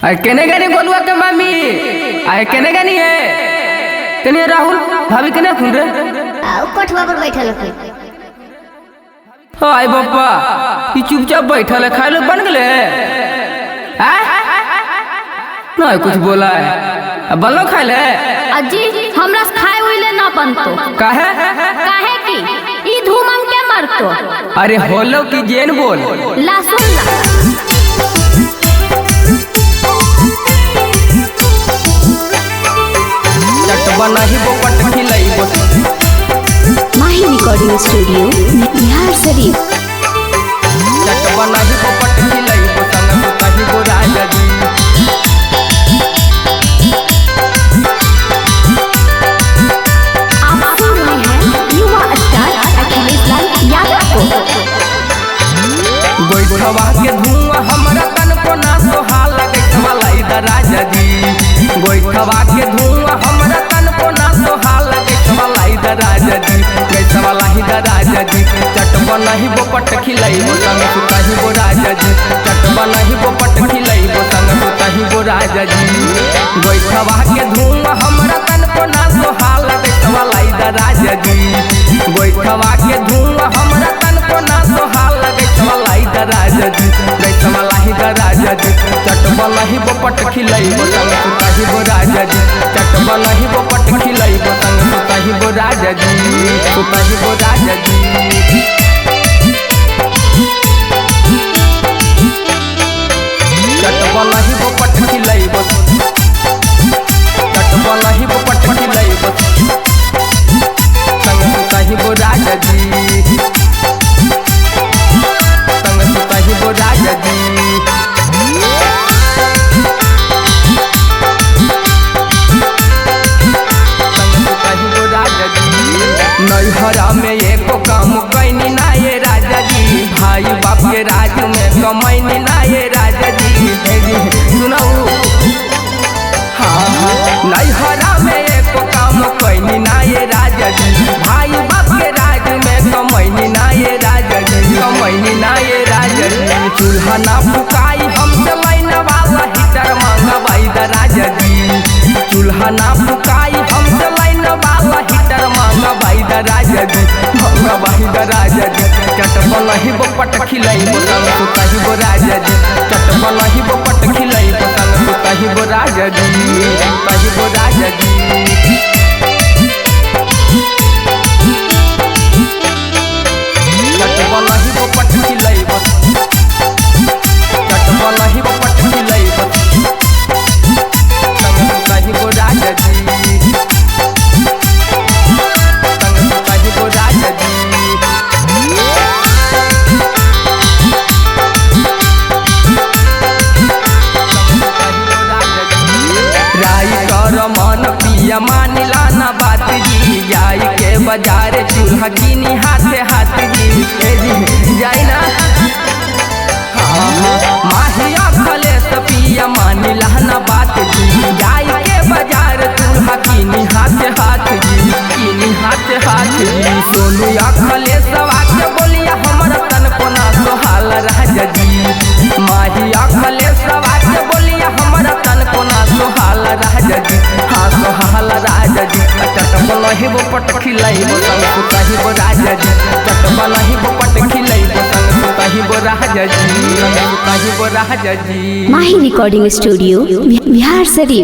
अरे केने गनी गोलुआ के मम्मी अरे केने गनी है केने राहुल भाभी केने खुन रे कोठवा पर बैठल है। हाय बापा ई चुपचाप बैठल है खाए लो बन गले नहीं कुछ बोला है बनलो खाए ले अजी हमरा से खाए होइले ना बनतो काहे की ई धूमम के मरतो। अरे होलो की जेन बोल ला सुन ला चट बनाही बोपट खिलाई बो माही रिकॉर्डिंग स्टूडियो बिहार शरीफ। चट बनाही बोपट खिलाई बो संग सुताही बो राजा जी आप सुन रहे हैं युवा स्टार अखिलेश लाल यादव को। गोइठवा के धुआं हमरा तन को ना सोहाल लगे वाला इधर राजा जी गोइठवा के धुआं हमरा तन को ना सोहाल लगे वाला इधर राजा जी कैसा वाला इधर राजा जी चट बनाही बोपट खिलाई बो संग सुताही बो राजा जी चट बनाही बोपट खिलाई बो संग सुताही बो राजा जी गोइठवा के धुआं हमरा तन को ना सोहाल लगे वाला इधर राजा जी गोइठवा के धुआं हमरा तन को ना सोहाल लगे वाला इधर राजा जी कैसा वाला इधर राजा जी चट बनाही बोपट खिलाई बो संग सुताही बो राजा जी चट बनाही बोपट खिलाई बो संग सुताही बो राजा जी सुताही बो राजा जी चट बनाही बोपट खिलाई बो चट बनाही बोपट खिलाई बो संग सुताही बो राजा जी संग सुताही बो राजा जी नैहरा में एको काम कैनी ना ये राजा जी भाई बाप के राज में कमैनी ना ये राजा जी सुनाऊ हाँ नैहरा में एको काम कैनी ना ये राजा जी भाई बाप के राज में कमैनी ना ये राजा जी कमैनी ना ये राजा जी चूल्हा ना फुकाई हमसे लाइन वाला हीटर मंगवाई द राजा जी चूल्हा ना फुकाई हमसे लाइन वाला हीटर मंगवाई द राजा जी मंगवाई द राजा जी चट बनाही बोपट खिलाई बो संग सुताही बो राजा जी चट बनाही बोपट खिलाई बो संग सुताही बो राजा जी सुताही बो राजा जी चट बनाही बोपट खिलाई बो चट बनाही बोपट खिलाई बो संग सुताही बो राजा जी संग सुताही बो राजा जी राई कर मन पिया मानिला ना बात जी जाई के बाजार चूल्हा गिनी हाथे हाथ जी जाई ना माहिया खलेस पिया मानिला ना बात जी जाई के बाजार चूल्हा गिनी हाथे हाथ जी गिनी हाथे हाथ जी सोनू खलेस वाक्य बोलिया हमर तन को ना सोहाल राजा जी माहिया खलेस वाक्य बोलिया हमर तन को ना सोहाल राजा जी हाँ सोहाल राजा जी चट बनाही बोपट खिलाई बो संग सुताही बो राजा जी चट बनाही बोपट खिलाई बो संग सुताही बो राजा जी संग सुताही बो राजा जी माही रिकॉर्डिंग स्टूडियो बिहार शरीफ।